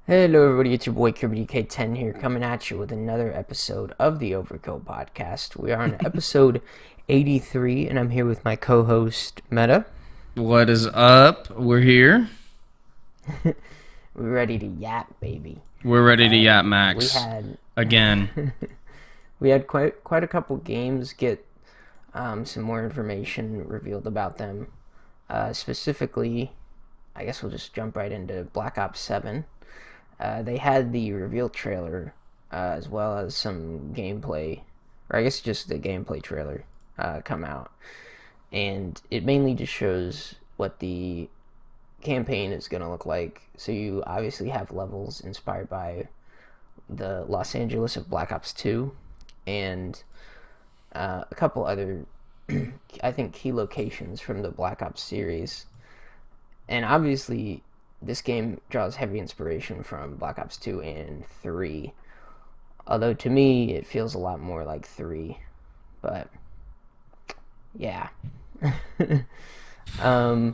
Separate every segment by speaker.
Speaker 1: Hello, everybody. It's your boy KirbyDK10 here, coming at you with another episode of the Overkill podcast. We are on episode 83, and I'm here with my co-host Meta.
Speaker 2: What is up? We're here.
Speaker 1: We're ready to yap, baby.
Speaker 2: We're ready to yap
Speaker 1: We
Speaker 2: Max
Speaker 1: had
Speaker 2: again.
Speaker 1: we had quite a couple games get some more information revealed about them. Specifically, I guess we'll just jump right into Black Ops 7. They had the reveal trailer as well as some gameplay, or I guess just the gameplay trailer come out. And it mainly just shows what the campaign is going to look like. So you obviously have levels inspired by the Los Angeles of Black Ops 2 and a couple other, I think, key locations from the Black Ops series. And obviously, this game draws heavy inspiration from Black Ops 2 and 3. Although to me, it feels a lot more like 3. But, yeah. I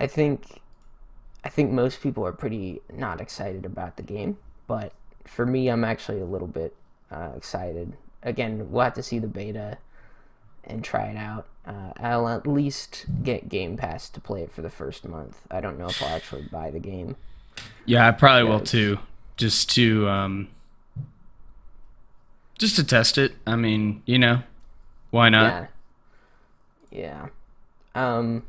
Speaker 1: think most people are pretty not excited about the game. But for me, I'm actually a little bit excited. Again, we'll have to see the beta and try it out. I'll at least get Game Pass to play it for the first month. I don't know if I'll actually buy the game.
Speaker 2: Yeah, I probably will too. Just to test it. I mean, why not?
Speaker 1: Yeah. And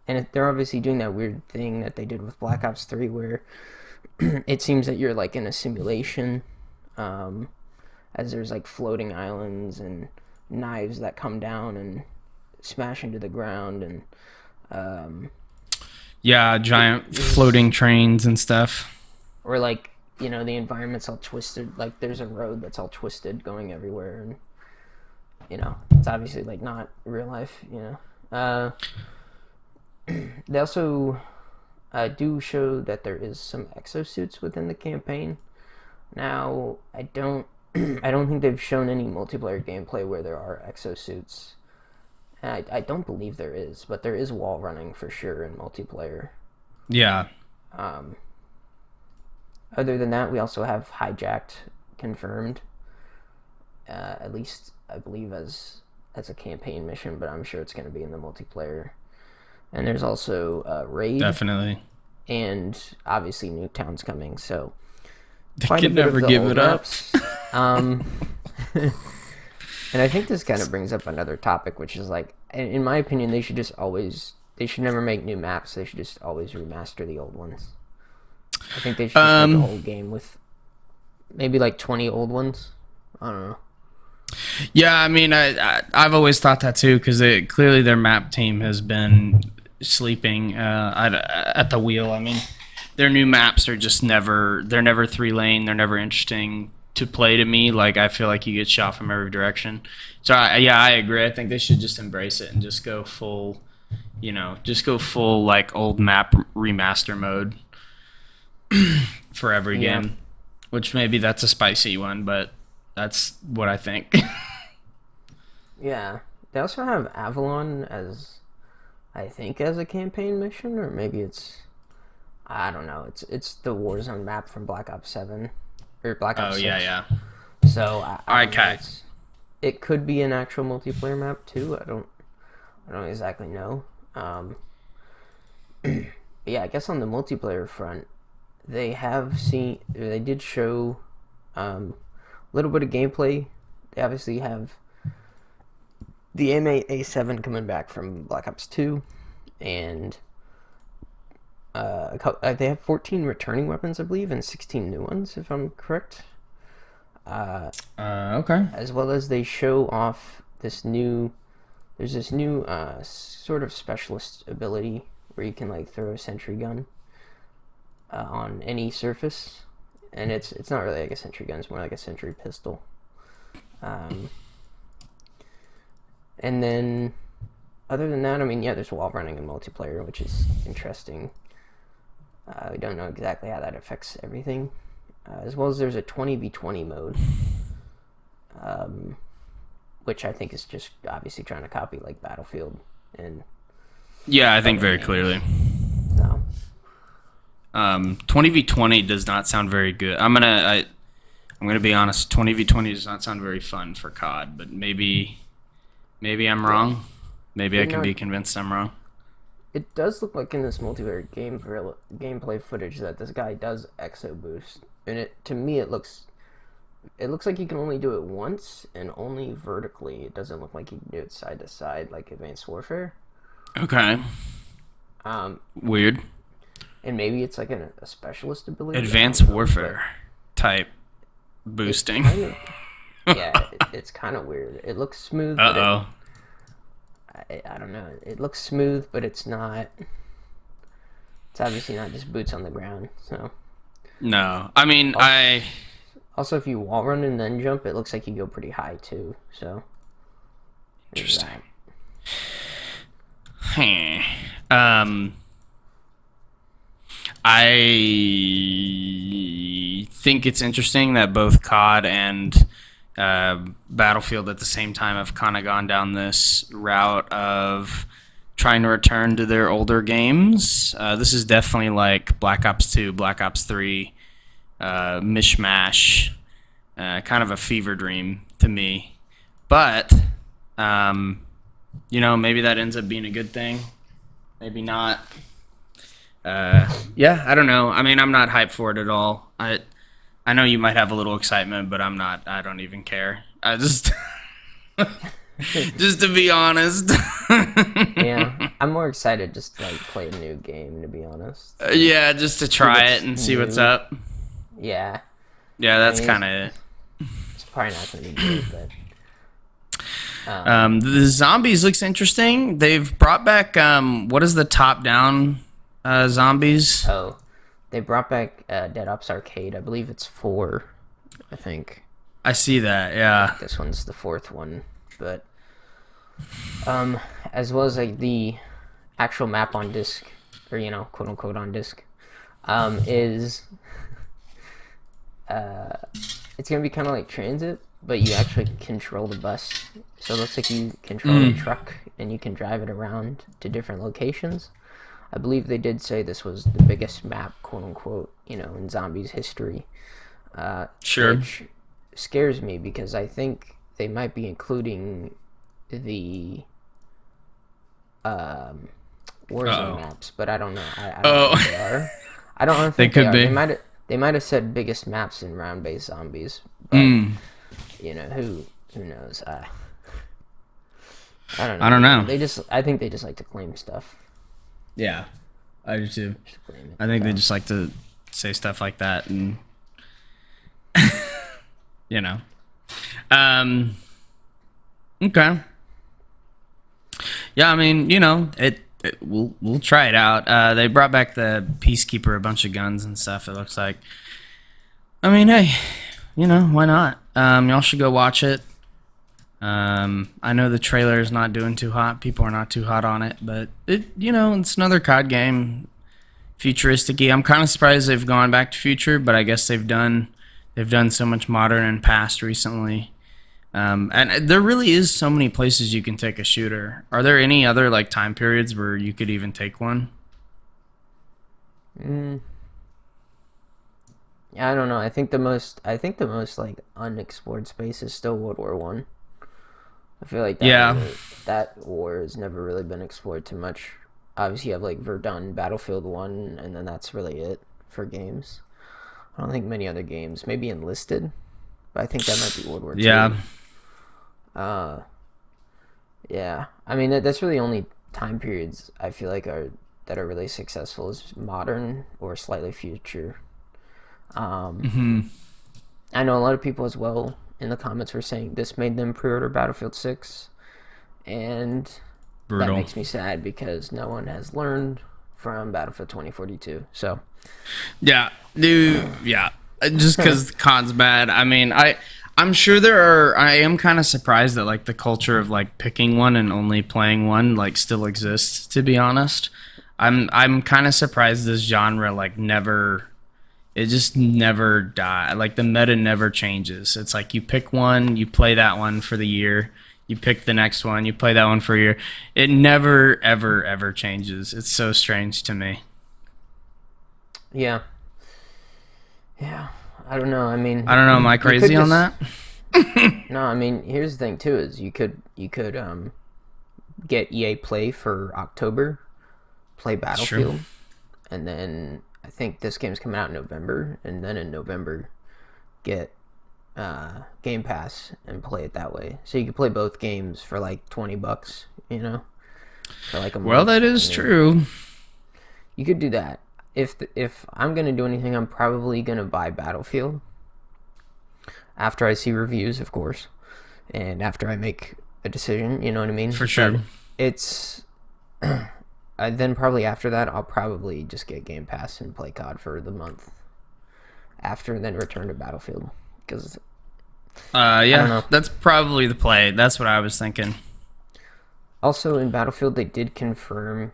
Speaker 1: they're obviously doing that weird thing that they did with Black Ops 3 where it seems that you're like in a simulation, as there's like floating islands and knives that come down and smash into the ground, and
Speaker 2: giant floating trains and stuff.
Speaker 1: or like, the environment's all twisted, like there's a road that's all twisted going everywhere, and it's obviously like not real life. They also do show that there is some exosuits within the campaign. Now, I don't think they've shown any multiplayer gameplay where there are exosuits. I don't believe there is, but there is wall running for sure in multiplayer.
Speaker 2: Yeah.
Speaker 1: Other than that, we also have Hijacked confirmed. At least I believe as a campaign mission, but I'm sure it's going to be in the multiplayer. And there's also Raid.
Speaker 2: Definitely.
Speaker 1: And obviously Nuketown's coming, so
Speaker 2: they can never give it up.
Speaker 1: And I think this kind of brings up another topic, which is like, in my opinion, they should never make new maps. They should just always remaster the old ones. I think they should just make a whole game with maybe like 20 old ones. I don't know.
Speaker 2: Yeah, I mean, I've always thought that too, because clearly their map team has been sleeping at the wheel. I mean, their new maps are just they're never 3-lane. They're never interesting to play to me. Like, I feel like you get shot from every direction. So I agree. I think they should just embrace it and just go full, like old map remaster mode for every game, which maybe that's a spicy one, but that's what I think.
Speaker 1: Yeah. They also have Avalon as a campaign mission, or maybe I don't know. It's the Warzone map from Black Ops 7 or Black Ops 6.
Speaker 2: Oh yeah.
Speaker 1: So
Speaker 2: Okay.
Speaker 1: It could be an actual multiplayer map too. I don't exactly know. Yeah, I guess on the multiplayer front, they did show a little bit of gameplay. They obviously have the M8A7 coming back from Black Ops 2, and they have 14 returning weapons, I believe, and 16 new ones, if I'm correct.
Speaker 2: Okay.
Speaker 1: As well as they show off there's this new sort of specialist ability where you can like throw a sentry gun on any surface, and it's not really like a sentry gun, it's more like a sentry pistol. And then other than that, I mean, yeah, there's wall running in multiplayer, which is interesting. We don't know exactly how that affects everything. As well as there's a 20v20 mode, which I think is just obviously trying to copy like Battlefield. And
Speaker 2: yeah, I think very clearly.
Speaker 1: So
Speaker 2: 20v20 does not sound very good. I'm gonna be honest. 20v20 does not sound very fun for COD, but maybe I'm wrong. Maybe I can be convinced I'm wrong.
Speaker 1: It does look like in this multiplayer gameplay footage that this guy does exo boost, and to me it looks like you can only do it once and only vertically. It doesn't look like you can do it side to side like Advanced Warfare.
Speaker 2: Okay. Weird.
Speaker 1: And maybe it's like a specialist ability.
Speaker 2: Advanced Warfare type boosting.
Speaker 1: It's kind of weird. It looks smooth.
Speaker 2: Uh-oh.
Speaker 1: I don't know. It looks smooth, but it's not. It's obviously not just boots on the ground. So.
Speaker 2: No, I mean
Speaker 1: Also, if you wall run and then jump, it looks like you go pretty high too. So.
Speaker 2: Interesting. I think it's interesting that both COD and Battlefield at the same time have kind of gone down this route of trying to return to their older games. This is definitely like Black Ops 2, Black Ops 3, mishmash, kind of a fever dream to me. But, maybe that ends up being a good thing. Maybe not. Yeah, I don't know. I mean, I'm not hyped for it at all. I know you might have a little excitement, but I'm not. I don't even care. I just, just to be honest.
Speaker 1: Yeah, I'm more excited just to play a new game. To be honest.
Speaker 2: Yeah, just to try it and see what's up.
Speaker 1: Yeah.
Speaker 2: Yeah, that's kind of it.
Speaker 1: It's probably not going to be good, but.
Speaker 2: The zombies looks interesting. They've brought back what is the top-down zombies?
Speaker 1: Oh, they brought back Dead Ops Arcade. I believe it's 4. I think.
Speaker 2: I see that. Yeah.
Speaker 1: This one's the 4th one, but as well as the actual map on disc, or quote unquote on disc, is it's gonna be kind of like Transit, but you actually control the bus. So it looks like you control a truck and you can drive it around to different locations. I believe they did say this was the biggest map, quote unquote, in Zombies history.
Speaker 2: Sure.
Speaker 1: Which scares me because I think they might be including the Warzone maps, but I don't know. I don't think they are. I don't think they are. They might have said biggest maps in round-based zombies, but who knows? I don't know.
Speaker 2: I don't know.
Speaker 1: I think they just like to claim stuff.
Speaker 2: Yeah, I do too. I think they just like to say stuff like that, and Okay. Yeah, I mean, we'll try it out. They brought back the Peacekeeper, a bunch of guns and stuff. It looks like. I mean, hey, why not? Y'all should go watch it. I know the trailer is not doing too hot. People are not too hot on it, but it's another COD game, futuristic-y. I'm kind of surprised they've gone back to future, but I guess they've done so much modern and past recently. And there really is so many places you can take a shooter. Are there any other time periods where you could even take one?
Speaker 1: Yeah, I don't know. I think the most unexplored space is still World War One. I feel like that war has never really been explored too much. Obviously, you have Verdun, Battlefield 1, and then that's really it for games. I don't think many other games. Maybe Enlisted, but I think that might be World War II.
Speaker 2: Yeah.
Speaker 1: Yeah. I mean, that's really the only time periods I feel like that are really successful is modern or slightly future. I know a lot of people as well in the comments were saying this made them pre-order Battlefield 6, and
Speaker 2: Brutal.
Speaker 1: That makes me sad because no one has learned from Battlefield 2042. So,
Speaker 2: yeah, dude, yeah, just because COD's bad. I mean, I'm sure I am kind of surprised that the culture of picking one and only playing one still exists. To be honest, I'm kind of surprised this genre it just never dies. The meta never changes. It's you pick one, you play that one for the year. You pick the next one, you play that one for a year. It never, ever, ever changes. It's so strange to me.
Speaker 1: Yeah, yeah. I don't know. I
Speaker 2: I
Speaker 1: mean,
Speaker 2: don't know. Am I
Speaker 1: you could
Speaker 2: crazy on
Speaker 1: just
Speaker 2: that?
Speaker 1: no. I mean, here's the thing too: is you could get EA Play for October, play
Speaker 2: That's true.
Speaker 1: Battlefield, and then I think this game's coming out in November, and then in November get Game Pass and play it that way. So you could play both games for like $20, for like a
Speaker 2: Well,
Speaker 1: month.
Speaker 2: that
Speaker 1: I
Speaker 2: is
Speaker 1: mean,
Speaker 2: true.
Speaker 1: you could do that. If I'm gonna do anything, I'm probably gonna buy Battlefield after I see reviews, of course, and after I make a decision. You know what I mean?
Speaker 2: For
Speaker 1: But
Speaker 2: sure.
Speaker 1: it's then probably after that, I'll probably just get Game Pass and play COD for the month after, then return to Battlefield because I don't
Speaker 2: Yeah,
Speaker 1: know.
Speaker 2: that's probably the play. That's what I was thinking.
Speaker 1: Also, in Battlefield, they did confirm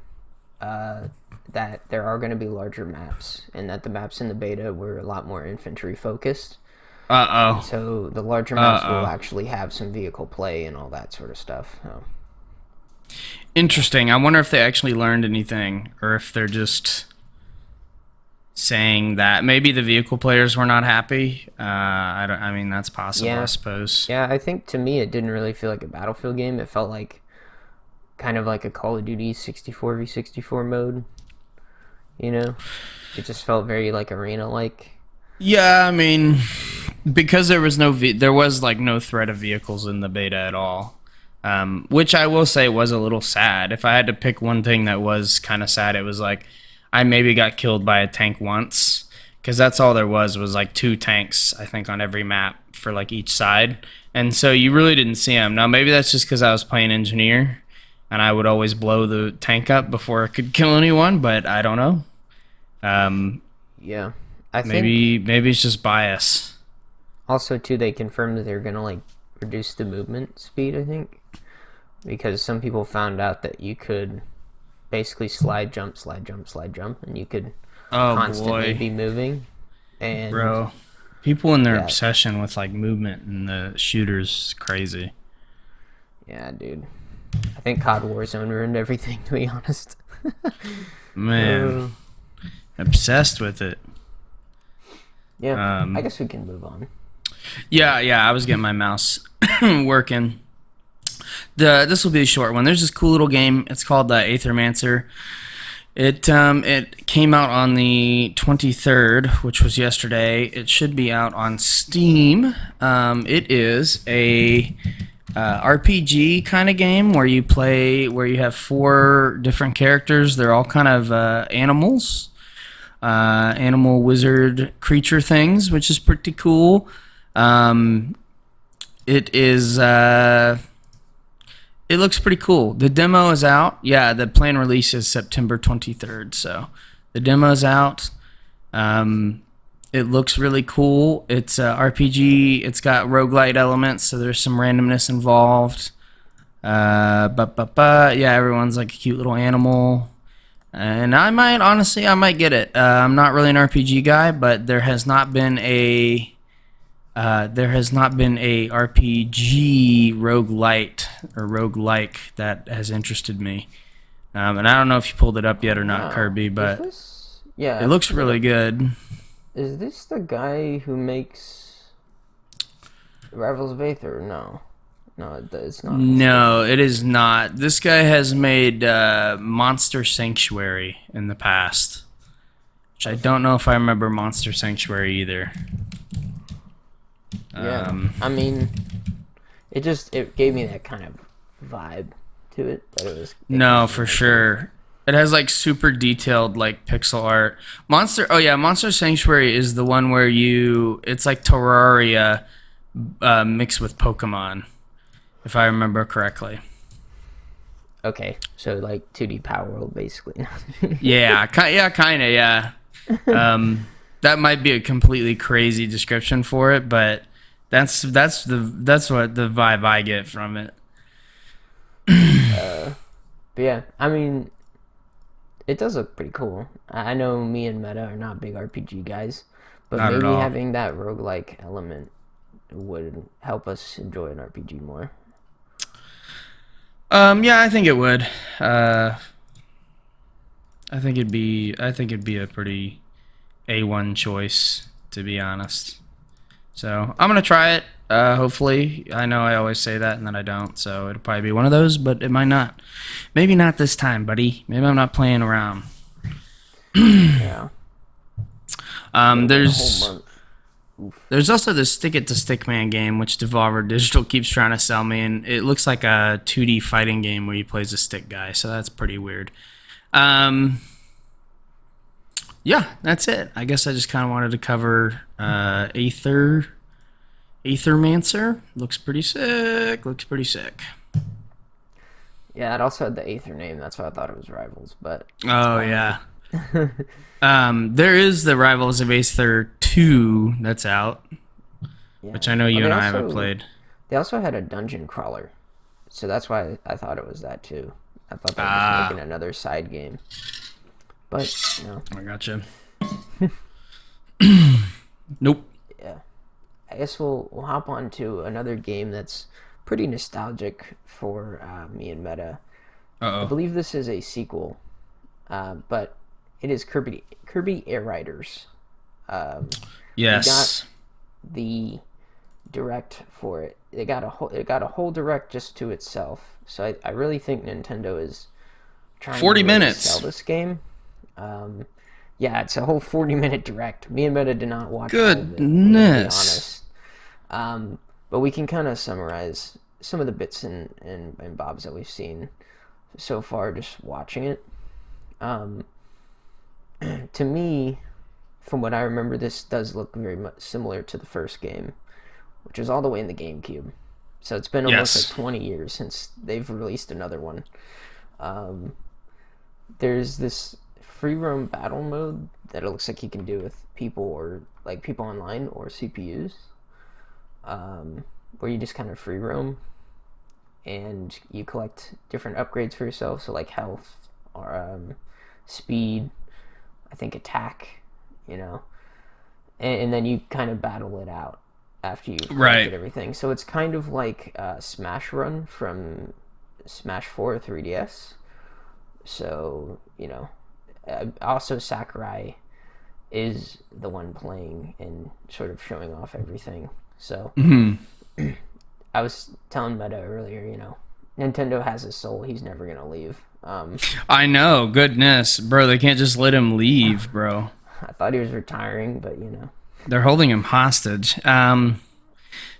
Speaker 1: uh, that there are going to be larger maps, and that the maps in the beta were a lot more infantry focused.
Speaker 2: Uh
Speaker 1: And
Speaker 2: oh.
Speaker 1: so the larger
Speaker 2: Uh
Speaker 1: maps will
Speaker 2: oh.
Speaker 1: actually have some vehicle play and all that sort of stuff. So, yeah,
Speaker 2: Interesting. I wonder if they actually learned anything, or if they're just saying that maybe the vehicle players were not happy. I don't. I mean, that's possible, I
Speaker 1: yeah,
Speaker 2: suppose.
Speaker 1: yeah. I think to me, it didn't really feel like a Battlefield game. It felt like kind of like a Call of Duty 64v64 mode. You know, it just felt very like arena like.
Speaker 2: Yeah, I mean, because there was like no threat of vehicles in the beta at all. Which I will say was a little sad. If I had to pick one thing that was kind of sad, it was like I maybe got killed by a tank once, because that's all there was like two tanks, I think, on every map for like each side, and so you really didn't see them. Now maybe that's just because I was playing engineer, and I would always blow the tank up before it could kill anyone, but I don't know. Um,
Speaker 1: Yeah, I think
Speaker 2: maybe it's just bias.
Speaker 1: also too they confirmed that they're gonna like reduce the movement speed. I think because some people found out that you could basically slide jump, slide jump, slide jump, and you could
Speaker 2: Oh
Speaker 1: constantly
Speaker 2: boy,
Speaker 1: be moving. And
Speaker 2: bro. People and their
Speaker 1: yeah,
Speaker 2: obsession with like movement and the shooters is crazy.
Speaker 1: yeah, dude. I think COD Warzone ruined everything, to be honest.
Speaker 2: Man,
Speaker 1: uh,
Speaker 2: obsessed with it.
Speaker 1: yeah, I
Speaker 2: Um,
Speaker 1: guess we can move on.
Speaker 2: yeah. I was getting my mouse working. This will be a short one. There's this cool little game. It's called Aethermancer. It came out on the 23rd, which was yesterday. It should be out on Steam. It is a RPG kind of game where you have four different characters. They're all kind of animals, animal wizard creature things, which is pretty cool. Um, it is. It looks pretty cool. The demo is out. Yeah, the planned release is September 23rd. So the demo's out. Um, it looks really cool. It's a RPG. It's got roguelite elements, so there's some randomness involved. Yeah, everyone's like a cute little animal. And I might get it. I'm not really an RPG guy, but there has not been a RPG roguelite or roguelike that has interested me. And I don't know if you pulled it up yet or not,
Speaker 1: Wow,
Speaker 2: Kirby,
Speaker 1: is
Speaker 2: but
Speaker 1: this? Yeah,
Speaker 2: it
Speaker 1: I
Speaker 2: looks
Speaker 1: pulled it
Speaker 2: really
Speaker 1: up.
Speaker 2: good.
Speaker 1: Is this the guy who makes Rivals of Aether? No, no, it's not. It's a different
Speaker 2: No,
Speaker 1: guy.
Speaker 2: it is not. This guy has made Monster Sanctuary in the past, which I don't know if I remember Monster Sanctuary either.
Speaker 1: Yeah,
Speaker 2: Um,
Speaker 1: I mean, it gave me that kind of vibe to it that it
Speaker 2: no,
Speaker 1: might
Speaker 2: for
Speaker 1: be cool.
Speaker 2: sure. It has like super detailed like pixel art. Oh yeah, Monster Sanctuary is the one where it's like Terraria mixed with Pokemon, if I remember correctly.
Speaker 1: Okay, so like 2D Power World basically.
Speaker 2: Yeah, kind of, yeah. Um, that might be a completely crazy description for it, but that's what the vibe I get from it.
Speaker 1: But yeah, I mean, it does look pretty cool. I know me and Meta are not big RPG guys, but
Speaker 2: Not at
Speaker 1: maybe
Speaker 2: all.
Speaker 1: having that roguelike element would help us enjoy an RPG more.
Speaker 2: Yeah, I think it would. Uh, I think it'd be a pretty A1 choice, to be honest. So I'm gonna try it. Hopefully, I know I always say that and then I don't. So it'll probably be one of those, but it might not. Maybe not this time, buddy. Maybe I'm not playing around.
Speaker 1: Yeah. It'll been a whole
Speaker 2: There's
Speaker 1: month. Oof.
Speaker 2: there's also this Stick It to Stickman game, which Devolver Digital keeps trying to sell me, and it looks like a 2D fighting game where you plays a stick guy. So that's pretty weird. Um, yeah, that's it. I guess I just kind of wanted to cover Aethermancer. Looks pretty sick. Looks pretty sick.
Speaker 1: Yeah, it also had the Aether name. That's why I thought it was Rivals. But
Speaker 2: Oh yeah. There is the Rivals of Aether 2 that's out, which
Speaker 1: yeah.
Speaker 2: I know
Speaker 1: Oh,
Speaker 2: you and I haven't played.
Speaker 1: they also had a dungeon crawler, so that's why I thought it was that too. I thought they were just
Speaker 2: Ah,
Speaker 1: making another side game, but
Speaker 2: I gotcha. Nope.
Speaker 1: yeah. I guess we'll hop on to another game that's pretty nostalgic for me and Meta.
Speaker 2: Uh
Speaker 1: I
Speaker 2: oh.
Speaker 1: believe this is a sequel, but it is Kirby Air Riders. Um, we got
Speaker 2: Yes.
Speaker 1: the direct for it. It got a whole direct just to itself. So I really think Nintendo is trying to
Speaker 2: 40
Speaker 1: really sell
Speaker 2: minutes.
Speaker 1: this game. Um, yeah, it's a whole 40-minute direct. Me and Meta did not watch all of it. I'm gonna be
Speaker 2: Goodness.
Speaker 1: honest. But we can kind of summarize some of the bits and bobs that we've seen so far just watching it. Um, to me, from what I remember, this does look very much similar to the first game, which was all the way in the GameCube. So it's been almost like
Speaker 2: Yes.
Speaker 1: 20 years since they've released another one. Um, there's this free roam battle mode that it looks like you can do with people or like people online or CPUs, where you just kind of free roam and you collect different upgrades for yourself. So like health or speed, I think attack, you know, and then you kind of battle it out after you've collected
Speaker 2: Right.
Speaker 1: everything. So it's kind of like Smash Run from Smash 4 3DS. So, also Sakurai is the one playing and sort of showing off everything. So
Speaker 2: Hmm.
Speaker 1: I was telling Meta earlier, Nintendo has his soul. He's never going to leave.
Speaker 2: I know. Goodness, bro. They can't just let him leave, bro.
Speaker 1: I thought he was retiring, but
Speaker 2: They're holding him hostage.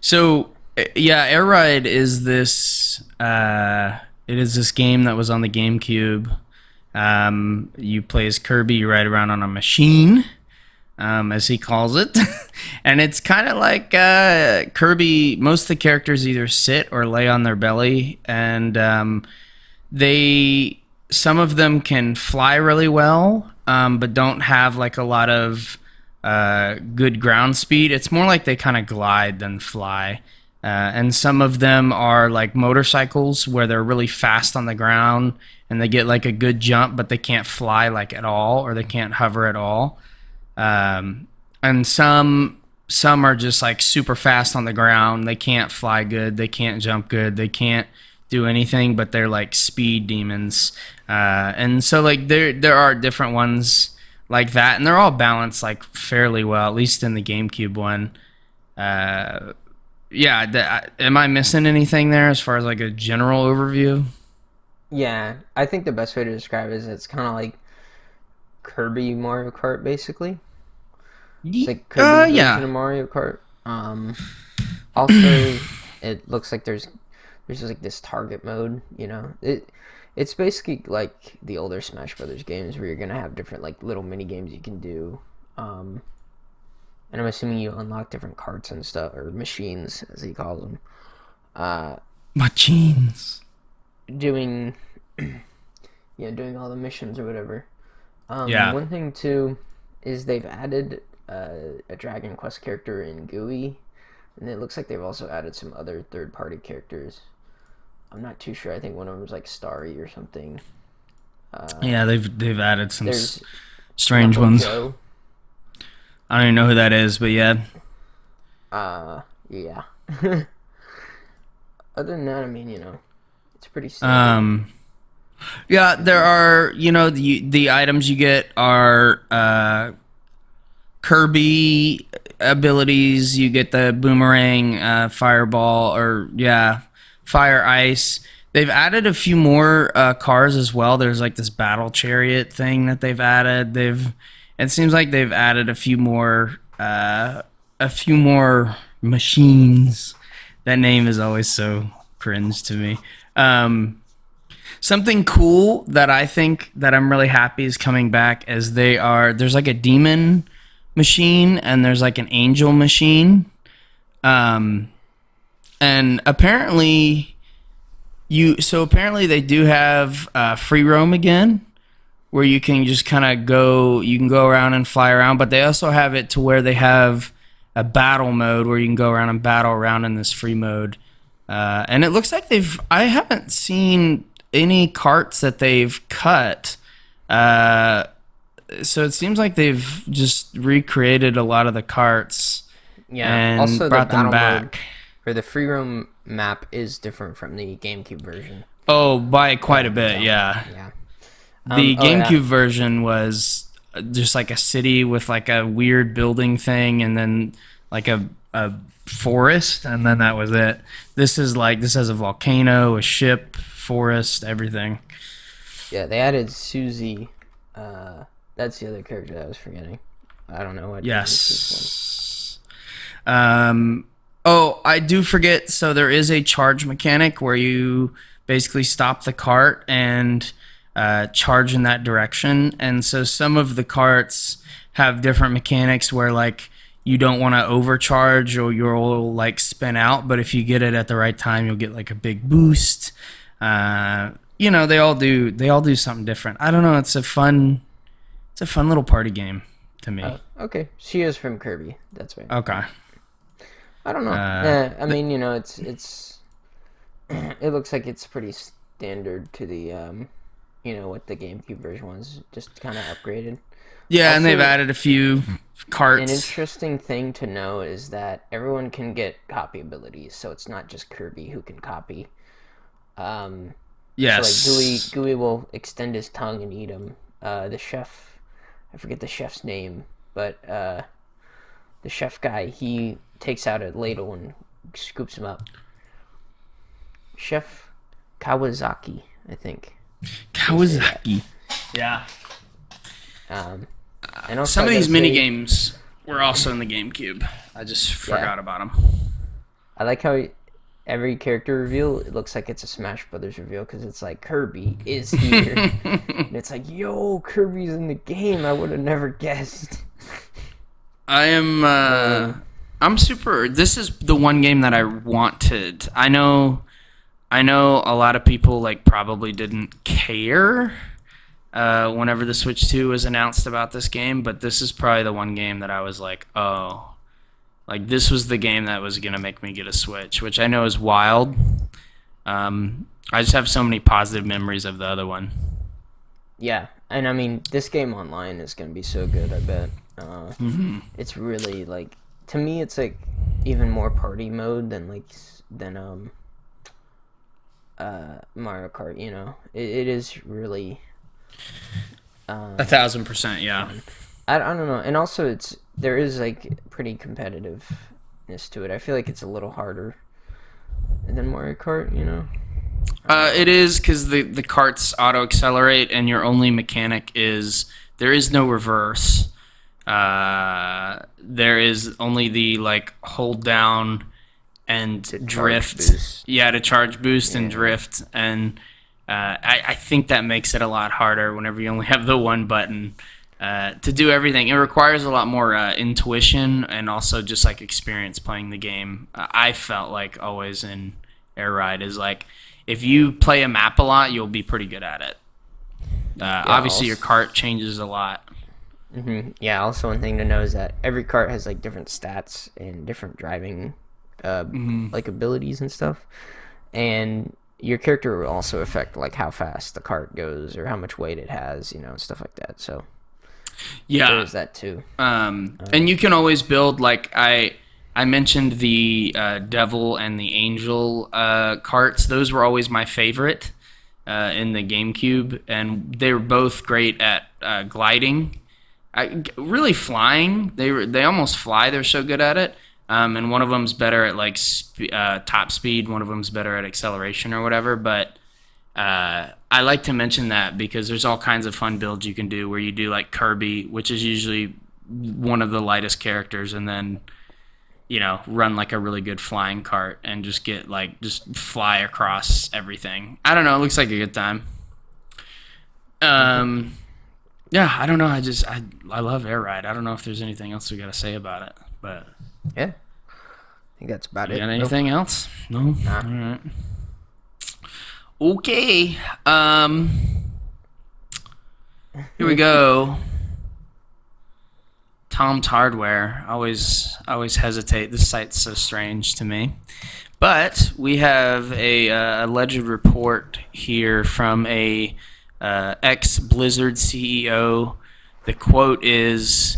Speaker 2: So yeah, Air Ride is this. It is this game that was on the GameCube. You play as Kirby. You ride around on a machine, as he calls it, and it's kind of like Kirby. Most of the characters either sit or lay on their belly, and they some of them can fly really well, but don't have like a lot of good ground speed. It's more like they kind of glide than fly. And some of them are like motorcycles where they're really fast on the ground and they get like a good jump, but they can't fly like at all or they can't hover at all. And some are just like super fast on the ground. They can't fly good. They can't jump good. They can't do anything, but they're like speed demons. And so like there are different ones like that, and they're all balanced like fairly well, at least in the GameCube one. Uh, yeah, am I missing anything there as far as like a general overview?
Speaker 1: yeah, I think the best way to describe it is it's kind of like Kirby Mario Kart, basically. It's like Kirby's version
Speaker 2: Yeah.
Speaker 1: of Mario Kart. Also, it looks like there's just like this target mode. It's basically like the older Smash Brothers games where you're gonna have different like little mini games you can do. Um, and I'm assuming you unlock different carts and stuff or machines as he calls them. Uh,
Speaker 2: Machines.
Speaker 1: doing doing all the missions or whatever.
Speaker 2: Yeah.
Speaker 1: One thing too is they've added a Dragon Quest character in GUI, and it looks like they've also added some other third-party characters. I'm not too sure. I think one of them was like Starry or something.
Speaker 2: Yeah, they've added some
Speaker 1: There's
Speaker 2: strange
Speaker 1: Knuckle
Speaker 2: ones.
Speaker 1: Joe.
Speaker 2: I don't even know who that is, but yeah.
Speaker 1: Yeah. Other than that, I mean, it's pretty standard.
Speaker 2: Um, yeah, there are, the items you get are Kirby abilities. You get the boomerang, fireball, or yeah, fire ice. They've added a few more cars as well. There's like this battle chariot thing that they've added. It seems like they've added a few more machines. That name is always so cringe to me. Something cool that I think that I'm really happy is coming back as there's like a demon machine and there's like an angel machine. And apparently they do have free roam again where you can just kind of you can go around and fly around, but they also have it to where they have a battle mode where you can go around and battle around in this free mode. And it looks like I haven't seen any carts that they've cut. So it seems like they've just recreated a lot of the carts and
Speaker 1: also
Speaker 2: brought
Speaker 1: the
Speaker 2: them
Speaker 1: battle mode
Speaker 2: back.
Speaker 1: or the free roam map is different from the GameCube version.
Speaker 2: Oh, by quite a bit, yeah.
Speaker 1: Yeah.
Speaker 2: The GameCube version was just like a city with like a weird building thing and then like a forest, and then that was it. This has a volcano, a ship, forest, everything.
Speaker 1: Yeah, they added Susie. That's the other character that I was forgetting. I don't know what.
Speaker 2: Yes. Oh, I do forget. So there is a charge mechanic where you basically stop the cart and charge in that direction. And so some of the carts have different mechanics where like you don't want to overcharge or you'll like spin out. But if you get it at the right time, you'll get like a big boost. They all do something different. I don't know. It's a fun little party game to me.
Speaker 1: Okay, she is from Kirby. That's right.
Speaker 2: Okay.
Speaker 1: I don't know. I mean, it's it looks like it's pretty standard to the what the GameCube version was, just kind of upgraded.
Speaker 2: Yeah,
Speaker 1: Also,
Speaker 2: and they've added a few carts.
Speaker 1: An interesting thing to know is that everyone can get copy abilities, so it's not just Kirby who can copy.
Speaker 2: Yes.
Speaker 1: So like Gooey will extend his tongue and eat him. The chef, I forget the chef's name, but the chef guy, he takes out a ladle and scoops him up. Chef Kawasaki, I think.
Speaker 2: Kawasaki. Yeah.
Speaker 1: And also
Speaker 2: Some of these mini games were also in the GameCube. I just forgot about them.
Speaker 1: I like how every character reveal, it looks like it's a Smash Brothers reveal because it's like Kirby is here. And it's like, yo, Kirby's in the game. I would have never guessed.
Speaker 2: I'm super. This is the one game that I wanted. I know a lot of people like probably didn't care whenever the Switch 2 was announced about this game, but this is probably the one game that I was like, oh, like this was the game that was gonna make me get a Switch, which I know is wild. I just have so many positive memories of the other one.
Speaker 1: Yeah, and I mean, this game online is gonna be so good. I bet. It's really like, to me, it's like even more party mode than Mario Kart. It is really
Speaker 2: 1,000%, yeah.
Speaker 1: I don't know, and also there is like pretty competitiveness to it. I feel like it's a little harder than Mario Kart.
Speaker 2: It is because the carts auto accelerate, and your only mechanic is there is no reverse. There is only the like hold down and drift. Yeah, to charge boost and drift, and I think that makes it a lot harder whenever you only have the one button to do everything. It requires a lot more intuition and also just like experience playing the game. I felt like always in Air Ride is like if you play a map a lot, you'll be pretty good at it. Obviously, your cart changes a lot.
Speaker 1: Mm-hmm. Yeah, also one thing to know is that every cart has like different stats and different driving like abilities and stuff, and your character will also affect like how fast the cart goes or how much weight it has, stuff like that. So
Speaker 2: yeah,
Speaker 1: there's that too.
Speaker 2: And you can always build like I mentioned the Devil and the Angel carts. Those were always my favorite in the GameCube, and they were both great at gliding. really flying. They almost fly. They're so good at it. And one of them's better at like top speed. One of them's better at acceleration or whatever. But I like to mention that because there's all kinds of fun builds you can do where you do like Kirby, which is usually one of the lightest characters, and then run like a really good flying cart and just fly across everything. I don't know. It looks like a good time. Yeah, I don't know. I love Air Ride. I don't know if there's anything else we got to say about it, but
Speaker 1: Yeah, I think that's about
Speaker 2: you
Speaker 1: it.
Speaker 2: got anything else? No.
Speaker 1: Nah.
Speaker 2: All right. Okay. Here we go. Tom's Hardware. Always hesitate. This site's so strange to me. But we have a alleged report here from a ex-Blizzard CEO. The quote is,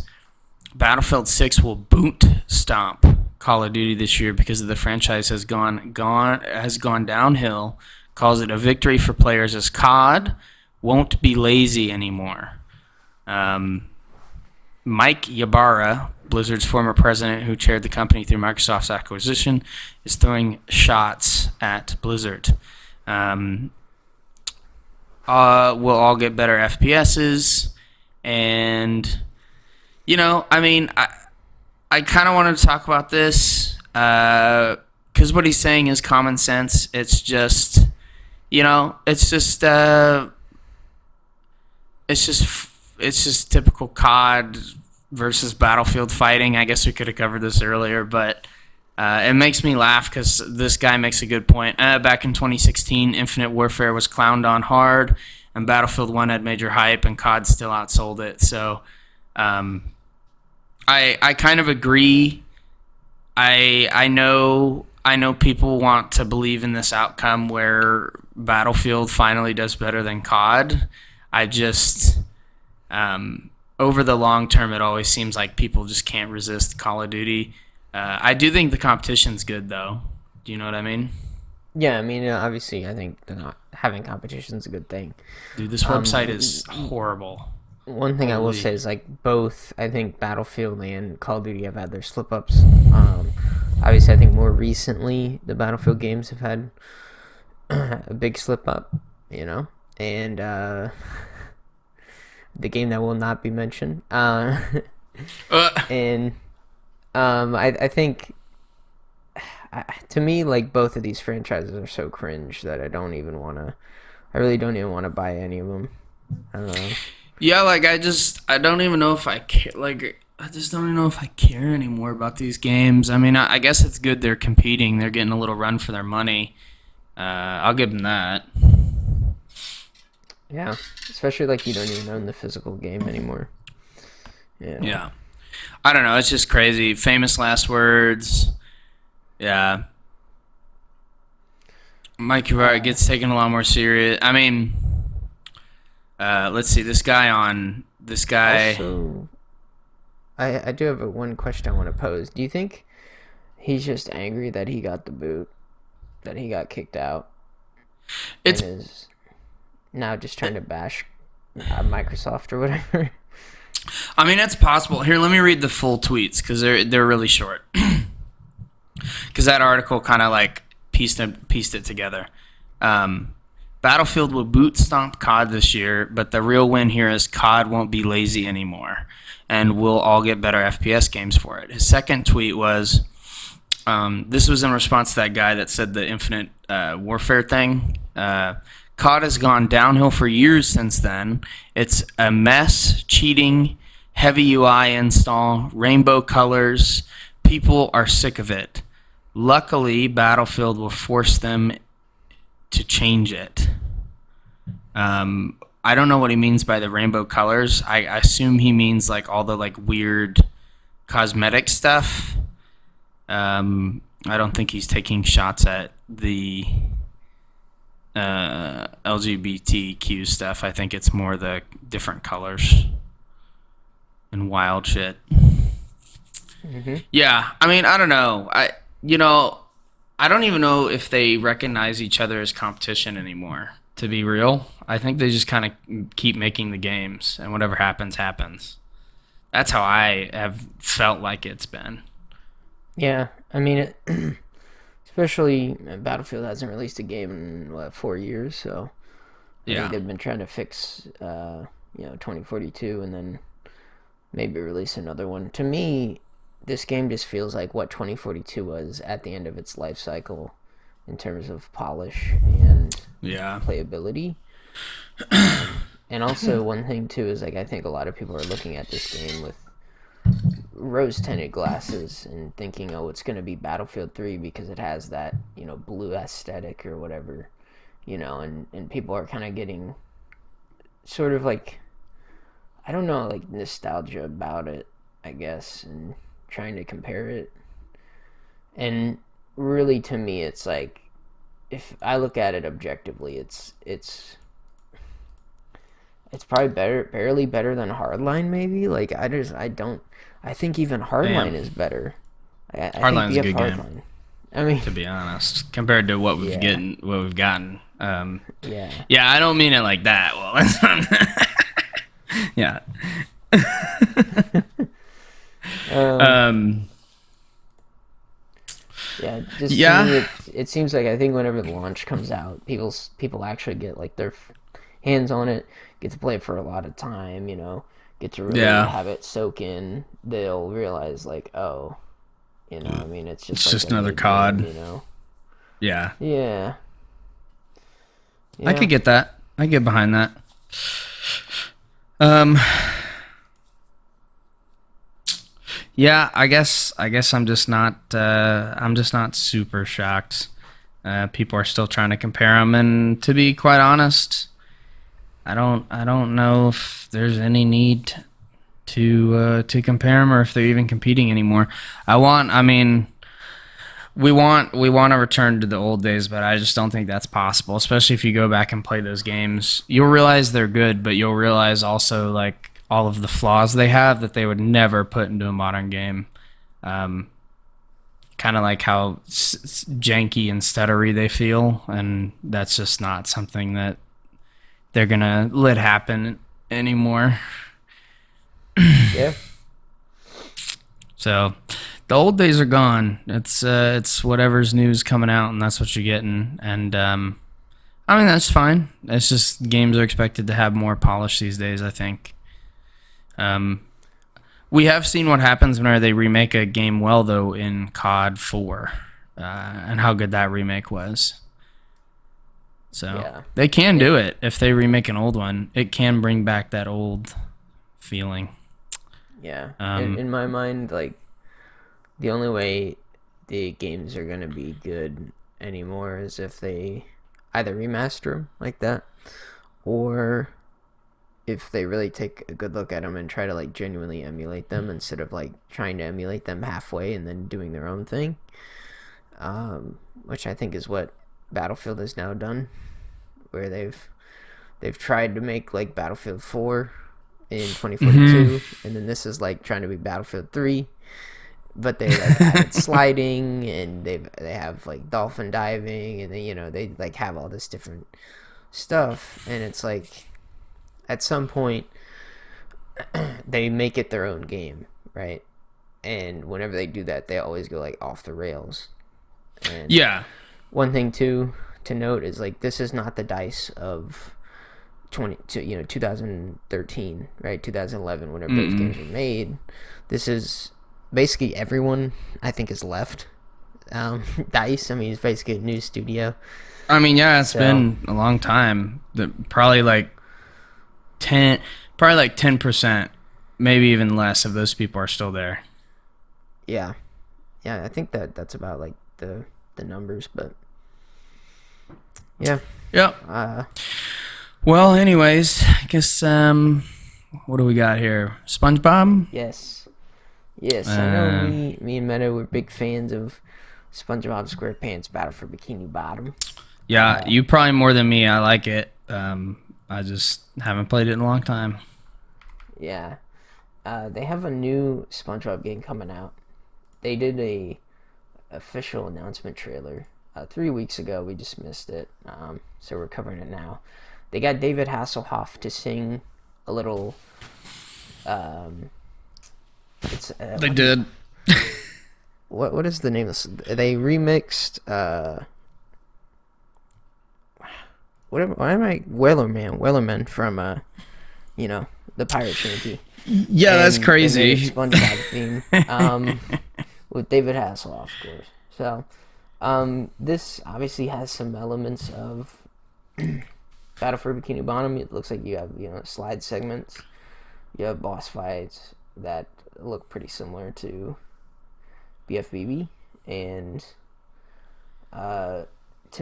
Speaker 2: Battlefield 6 will boot stomp Call of Duty this year because of the franchise has gone downhill. Calls it a victory for players as COD won't be lazy anymore. Mike Ybarra, Blizzard's former president who chaired the company through Microsoft's acquisition, is throwing shots at Blizzard. We'll all get better FPSs, and I kind of wanted to talk about this because what he's saying is common sense. It's just, it's just typical COD versus Battlefield fighting. I guess we could have covered this earlier, but it makes me laugh because this guy makes a good point. Back in 2016, Infinite Warfare was clowned on hard, and Battlefield 1 had major hype, and COD still outsold it. So I kind of agree. I know people want to believe in this outcome where Battlefield finally does better than COD. I just over the long term, it always seems like people just can't resist Call of Duty. I do think the competition's good, though. Do you know what I mean?
Speaker 1: Yeah, I mean, obviously, I think having competition is a good thing.
Speaker 2: Dude, this website is horrible.
Speaker 1: One thing I will say is, like, both, I think Battlefield and Call of Duty have had their slip-ups. Obviously, I think more recently, the Battlefield games have had a big slip-up, and the game that will not be mentioned. And I think, to me, like, both of these franchises are so cringe that I really don't even want to buy any of them. I don't know.
Speaker 2: Yeah, like, I don't even know if I care. Like, I just don't even know if I care anymore about these games. I mean, I guess it's good they're competing. They're getting a little run for their money. I'll give them that.
Speaker 1: Yeah, especially like you don't even own the physical game anymore.
Speaker 2: Yeah. I don't know. It's just crazy. Famous last words. Yeah. Mike Ybarra gets taken a lot more serious. I mean, let's see. This guy.
Speaker 1: Also, I do have one question I want to pose. Do you think he's just angry that he got the boot, that he got kicked out, and is now just trying to bash Microsoft or whatever?
Speaker 2: I mean, it's possible. Here, let me read the full tweets because they're really short. Because that article kind of like pieced it together. Battlefield will boot stomp COD this year, but the real win here is COD won't be lazy anymore, and we'll all get better FPS games for it. His second tweet was, this was in response to that guy that said the Infinite Warfare thing. COD has gone downhill for years since then. It's a mess, cheating, heavy UI install, rainbow colors. People are sick of it. Luckily, Battlefield will force them to change it. I don't know what he means by the rainbow colors. I assume he means like all the like weird cosmetic stuff. I don't think he's taking shots at the LGBTQ stuff. I think it's more the different colors and wild shit.
Speaker 1: Mm-hmm.
Speaker 2: Yeah, I mean, I don't know. I don't even know if they recognize each other as competition anymore, to be real. I think they just kind of keep making the games, and whatever happens, happens. That's how I have felt like it's been.
Speaker 1: Yeah, I mean, especially Battlefield hasn't released a game in what 4 years, so I think
Speaker 2: Yeah.
Speaker 1: they've been trying to fix 2042 and then maybe release another one. To me, this game just feels like what 2042 was at the end of its life cycle in terms of polish and
Speaker 2: Yeah.
Speaker 1: playability. And also, one thing too is like I think a lot of people are looking at this game with rose tinted glasses and thinking, oh, it's going to be Battlefield 3 because it has that blue aesthetic or whatever, and people are kind of getting sort of like I don't know, like nostalgia about it, I guess, and trying to compare it. And really, to me, it's like if I look at it objectively, it's probably barely better than Hardline. Maybe like I don't. I think even Hardline
Speaker 2: Damn.
Speaker 1: is better. I think
Speaker 2: Hardline's a
Speaker 1: BF
Speaker 2: good game,
Speaker 1: Hardline. I mean,
Speaker 2: to be honest, compared to what
Speaker 1: yeah,
Speaker 2: we've gotten.
Speaker 1: yeah.
Speaker 2: Yeah, I don't mean it like that. Well, that's yeah.
Speaker 1: um,
Speaker 2: Um,
Speaker 1: yeah. Just to
Speaker 2: yeah,
Speaker 1: me, it seems like I think whenever the launch comes out, people actually get like their hands on it, get to play it for a lot of time. Get to really
Speaker 2: yeah.
Speaker 1: have it soak in. They'll realize like, oh, I mean, it's just
Speaker 2: It's
Speaker 1: like
Speaker 2: just
Speaker 1: a
Speaker 2: another
Speaker 1: mid game.
Speaker 2: COD. Yeah,
Speaker 1: Yeah,
Speaker 2: I
Speaker 1: yeah,
Speaker 2: could get that. I get behind that. Um, yeah, I guess I'm just not super shocked. People are still trying to compare them, and to be quite honest, I don't know if there's any need to compare them or if they're even competing anymore. I mean, we want to return to the old days, but I just don't think that's possible. Especially if you go back and play those games, you'll realize they're good, but you'll realize also like all of the flaws they have that they would never put into a modern game. Um, Kind of like how janky and stuttery they feel, and that's just not something that they're gonna let happen anymore.
Speaker 1: yeah,
Speaker 2: So the old days are gone. It's whatever's news coming out, and that's what you're getting. And I mean that's fine. It's just games are expected to have more polish these days. I think. Um, we have seen what happens whenever they remake a game well, though, in COD 4, and how good that remake was. So
Speaker 1: yeah,
Speaker 2: they can
Speaker 1: yeah,
Speaker 2: do it if they remake an old one. It can bring back that old feeling.
Speaker 1: yeah. In
Speaker 2: Um,
Speaker 1: in my mind, like the only way the games are gonna be good anymore is if they either remaster them like that, or if they really take a good look at them and try to like genuinely emulate them instead of like trying to emulate them halfway and then doing their own thing. Which I think is what Battlefield has now done, where they've tried to make like Battlefield 4 in
Speaker 2: mhm.
Speaker 1: 2042, and then this is like trying to be Battlefield 3, but they like added sliding and they have like dolphin diving and they like have all this different stuff, and it's like at some point they make it their own game, right? And whenever they do that, they always go like off the rails. And
Speaker 2: Yeah.
Speaker 1: one thing too to note is like this is not the DICE of 2013, right? 2011, whenever those
Speaker 2: Mm-mm.
Speaker 1: games were made. This is basically everyone I think is left. DICE, I mean, it's basically a new studio.
Speaker 2: I mean, yeah, it's
Speaker 1: So
Speaker 2: been a long time. Probably like 10, probably like 10%, maybe even less of those people are still there.
Speaker 1: yeah, yeah, I think that's about like the numbers, but yeah,
Speaker 2: Yep.
Speaker 1: uh,
Speaker 2: Well, anyways, I guess what do we got here? SpongeBob.
Speaker 1: yes, yes, I know.
Speaker 2: Uh,
Speaker 1: Me and Meta were big fans of SpongeBob SquarePants Battle for Bikini Bottom.
Speaker 2: yeah, you probably more than me. I like it. I just haven't played it in a long time.
Speaker 1: Yeah, they have a new SpongeBob game coming out. They did a official announcement trailer 3 weeks ago. We just missed it, so we're covering it now. They got David Hasselhoff to sing a little It's
Speaker 2: They did.
Speaker 1: what is the name of this? They remixed why am I Wellerman from you know, the pirate shanty,
Speaker 2: Yeah, that's
Speaker 1: and they made it
Speaker 2: crazy.
Speaker 1: SpongeBob theme, with David Hasselhoff, of course. So, this obviously has some elements of Battle for Bikini Bottom. It looks like you have, slide segments. You have boss fights that look pretty similar to BFBB, and to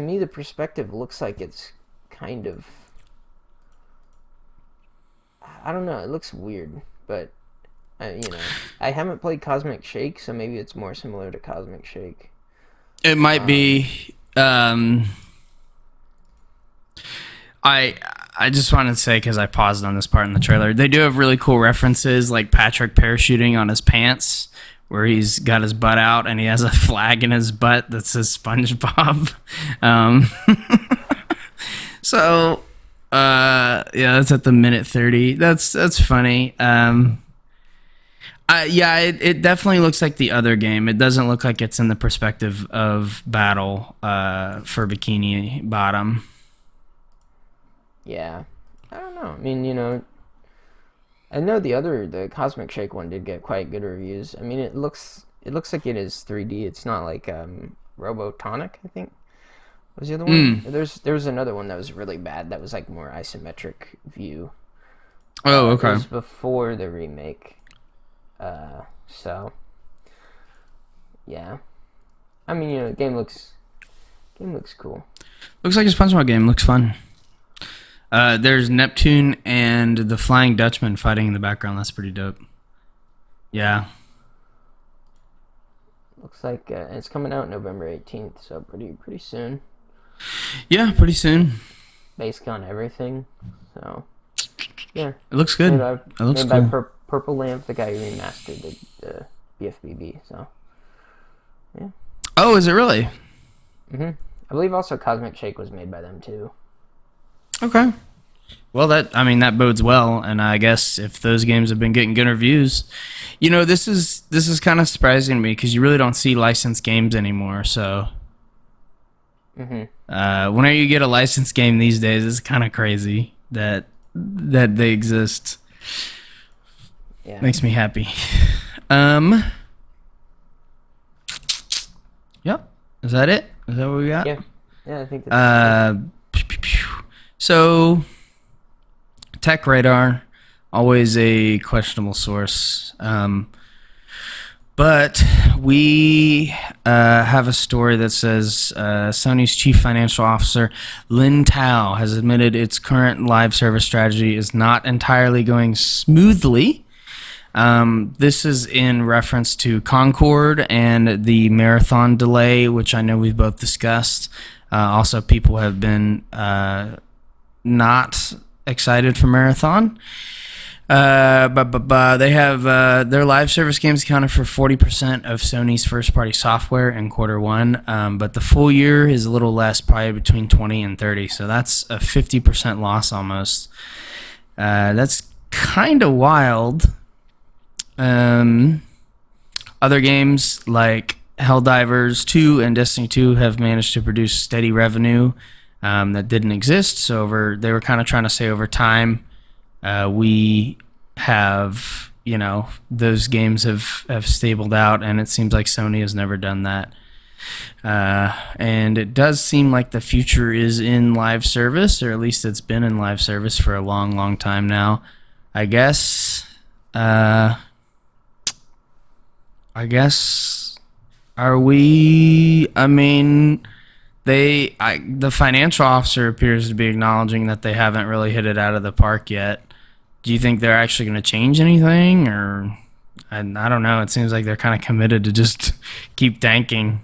Speaker 1: me, the perspective looks like it's kind of, I don't know. It looks weird, but I haven't played Cosmic Shake, so maybe it's more similar to Cosmic Shake.
Speaker 2: It might
Speaker 1: Um,
Speaker 2: be. I just wanted to say, because I paused on this part in the trailer, they do have really cool references, like Patrick parachuting on his pants, where he's got his butt out and he has a flag in his butt that says SpongeBob. Um, so, yeah, that's at the minute 30. That's funny. Yeah, it definitely looks like the other game. It doesn't look like it's in the perspective of battle for Bikini Bottom.
Speaker 1: yeah, I don't know. I mean, I know the Cosmic Shake one did get quite good reviews. I mean, it looks like it is 3D. It's not like Robotonic, I think was the other one.
Speaker 2: Mm.
Speaker 1: There was another one that was really bad. That was like more isometric view.
Speaker 2: Oh,
Speaker 1: It
Speaker 2: okay.
Speaker 1: was before the remake. So yeah, I mean, game looks cool.
Speaker 2: Looks like a SpongeBob game. Looks fun. There's Neptune and the Flying Dutchman fighting in the background. That's pretty dope. Yeah.
Speaker 1: Looks like it's coming out November 18th, so pretty soon,
Speaker 2: Yeah, pretty soon.
Speaker 1: based on everything. So yeah,
Speaker 2: It looks
Speaker 1: made
Speaker 2: good.
Speaker 1: by
Speaker 2: It looks
Speaker 1: made by
Speaker 2: cool.
Speaker 1: Purple Lamp, the guy who remastered the BFBB. So yeah,
Speaker 2: Oh, is it really?
Speaker 1: I believe also Cosmic Shake was made by them too.
Speaker 2: Okay. Well, that bodes well, and I guess if those games have been getting good reviews, this is kind of surprising to me because you really don't see licensed games anymore. So, whenever you get a licensed game these days, it's kind of crazy that they exist.
Speaker 1: Yeah,
Speaker 2: Makes me happy. Um. Yep. Is that it? Is that what we got?
Speaker 1: yeah, I think that's
Speaker 2: So Tech Radar, always a questionable source. But we have a story that says Sony's chief financial officer, Lin Tao, has admitted its current live service strategy is not entirely going smoothly. This is in reference to Concord and the marathon delay, which I know we've both discussed. Also, people have been not excited for Marathon. But they have their live service games accounted for 40% of Sony's first-party software in quarter one. But the full year is a little less, probably between 20 and 30. So that's a 50% loss almost. That's kind of wild. Other games like Helldivers 2 and Destiny 2 have managed to produce steady revenue that didn't exist. So they were kind of trying to say over time, we have, those games have stabled out, and it seems like Sony has never done that. And it does seem like the future is in live service, or at least it's been in live service for a long, long time now. I guess, are we? I mean, the financial officer appears to be acknowledging that they haven't really hit it out of the park yet. Do you think they're actually going to change anything, or I don't know? It seems like they're kind of committed to just keep tanking.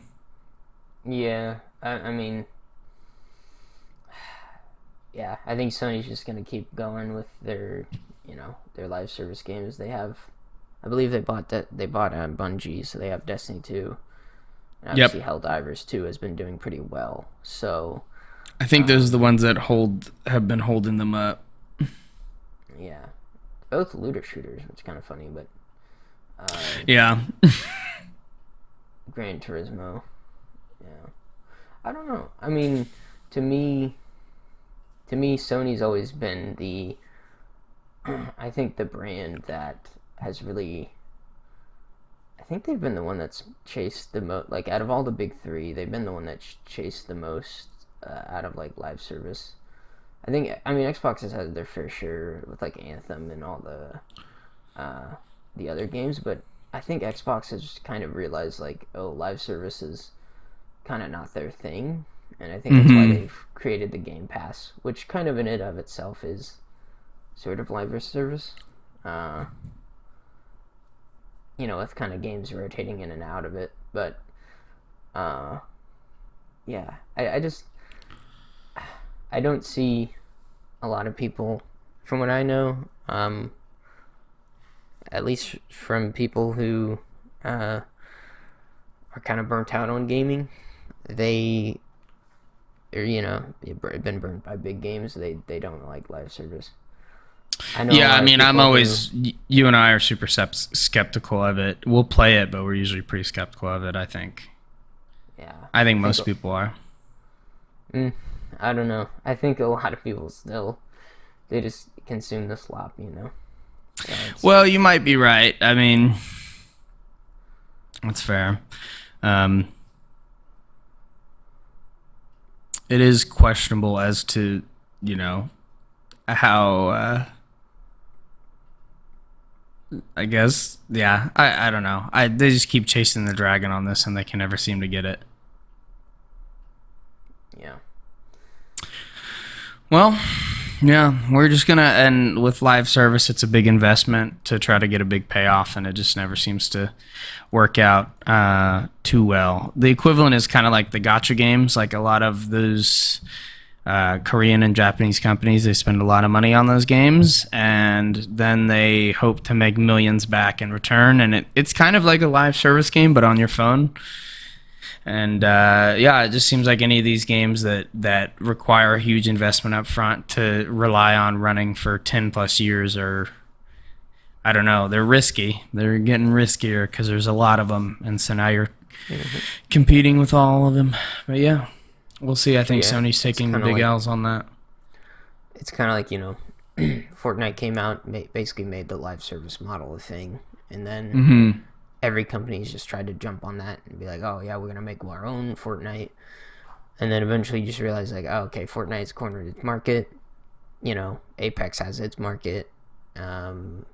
Speaker 1: yeah. I mean, yeah. I think Sony's just gonna keep going with their live service games. They have, I believe they bought Bungie, so they have Destiny 2. And
Speaker 2: Yep,
Speaker 1: obviously, Helldivers 2 has been doing pretty well. So,
Speaker 2: I think those are the ones that have been holding them up.
Speaker 1: yeah, both looter shooters, which is kind of funny, but
Speaker 2: Yeah.
Speaker 1: Gran Turismo. Yeah, I don't know. I mean, to me, Sony's always been the, I think the brand that has really, I think they've been the one that's chased the most, like out of all the big three, they've been the one that chased the most out of like live service. I mean, Xbox has had their fair share with like Anthem and all the other games, but I think Xbox has kind of realized like, oh, live service is kind of not their thing, and I think that's why
Speaker 2: Mm-hmm.
Speaker 1: they've created the Game Pass, which kind of in and of itself is sort of live service. Uh, with kind of games rotating in and out of it, but uh, yeah, I just I don't see a lot of people, from what I know, at least from people who uh, are kind of burnt out on gaming. They, or been burnt by big games. They don't like live service. I know a
Speaker 2: Yeah, I
Speaker 1: lot of
Speaker 2: mean, I'm
Speaker 1: people who,
Speaker 2: always, you and I are super skeptical of it. We'll play it, but we're usually pretty skeptical of it, I think.
Speaker 1: yeah,
Speaker 2: I think
Speaker 1: I think,
Speaker 2: most people are.
Speaker 1: I don't know. I think a lot of people still, they just consume the slop. So
Speaker 2: Well, you might be right. I mean, that's fair. Um, it is questionable as to, you know, how, I guess, yeah, I don't know. They just keep chasing the dragon on this and they can never seem to get it.
Speaker 1: yeah,
Speaker 2: Well, yeah, we're just gonna, and with live service, it's a big investment to try to get a big payoff, and it just never seems to work out too well. The equivalent is kind of like the gotcha games, like a lot of those Korean and Japanese companies, they spend a lot of money on those games, and then they hope to make millions back in return, and it's kind of like a live service game, but on your phone. And yeah, it just seems like any of these games that require a huge investment up front to rely on running for 10 plus years are, I don't know, they're risky. They're getting riskier because there's a lot of them. And so now you're
Speaker 1: mm-hmm.
Speaker 2: competing with all of them. But yeah, we'll see. I think
Speaker 1: Yeah.
Speaker 2: Sony's
Speaker 1: It's
Speaker 2: taking the
Speaker 1: kind of
Speaker 2: big
Speaker 1: like
Speaker 2: L's on that.
Speaker 1: Fortnite came out, basically made the live service model a thing, and then
Speaker 2: Hmm.
Speaker 1: every company's just tried to jump on that and be like, oh yeah, we're gonna make our own Fortnite, and then eventually you just realize like, oh okay, Fortnite's cornered its market. Apex has its market, and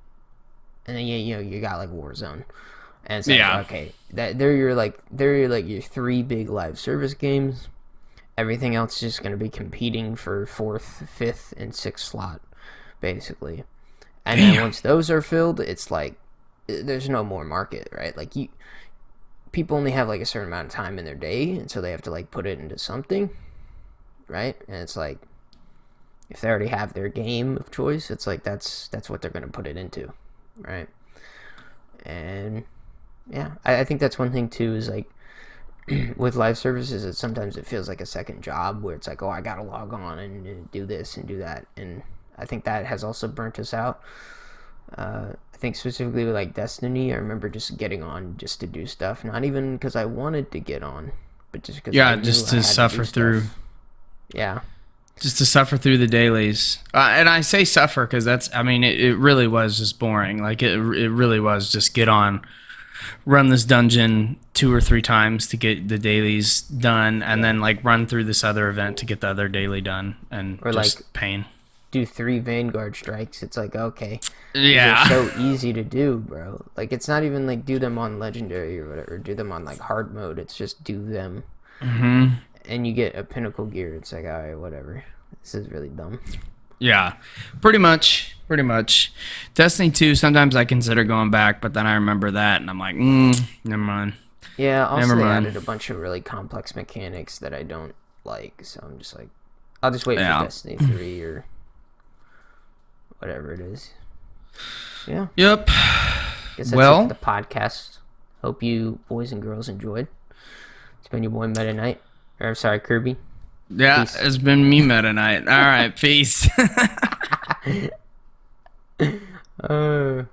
Speaker 1: then you got like Warzone, and it's like
Speaker 2: Yeah.
Speaker 1: okay, they're your three big live service games. Everything else is just gonna be competing for fourth, fifth, and sixth slot, basically. And then
Speaker 2: Damn.
Speaker 1: once those are filled, it's like there's no more market, right? Like people only have like a certain amount of time in their day, and so they have to like put it into something, right? And it's like if they already have their game of choice, it's like that's what they're gonna put it into, right? And yeah, I think that's one thing too is like with live services, it sometimes it feels like a second job where it's like, oh, I gotta log on and do this and do that, and I think that has also burnt us out. I think specifically with like Destiny, I remember just getting on just to do stuff, not even because I wanted to get on, but just because I
Speaker 2: Yeah,
Speaker 1: knew
Speaker 2: just
Speaker 1: I
Speaker 2: to
Speaker 1: had to do
Speaker 2: suffer through.
Speaker 1: stuff. Yeah,
Speaker 2: Just to suffer through the dailies. And I say suffer because that's, I mean, it really was just boring. Like, it really was just get on, run this dungeon 2 or 3 times to get the dailies done, and
Speaker 1: yeah,
Speaker 2: then, like, run through this other event to get the other daily done, and
Speaker 1: or like
Speaker 2: just pain.
Speaker 1: do 3 Vanguard strikes. It's like okay, these are
Speaker 2: Yeah.
Speaker 1: so easy to do, bro. Like it's not even like do them on legendary or whatever, do them on like hard mode. It's just do them,
Speaker 2: Hmm.
Speaker 1: and you get a pinnacle gear. It's like all right, whatever. This is really dumb.
Speaker 2: Yeah. Pretty much. Pretty much. Destiny 2, sometimes I consider going back, but then I remember that, and I'm like, never mind.
Speaker 1: Yeah. Also,
Speaker 2: Never
Speaker 1: they
Speaker 2: mind.
Speaker 1: added a bunch of really complex mechanics that I don't like. So I'm just like, I'll just wait for
Speaker 2: Yeah.
Speaker 1: Destiny 3 or whatever it is. Yeah.
Speaker 2: Yep.
Speaker 1: Guess that's it for
Speaker 2: Well,
Speaker 1: the podcast. Hope you boys and girls enjoyed. It's been your boy Meta Knight. Or I'm sorry, Kirby.
Speaker 2: yeah,
Speaker 1: Peace.
Speaker 2: it's been me meta night. All right, peace.
Speaker 1: Uh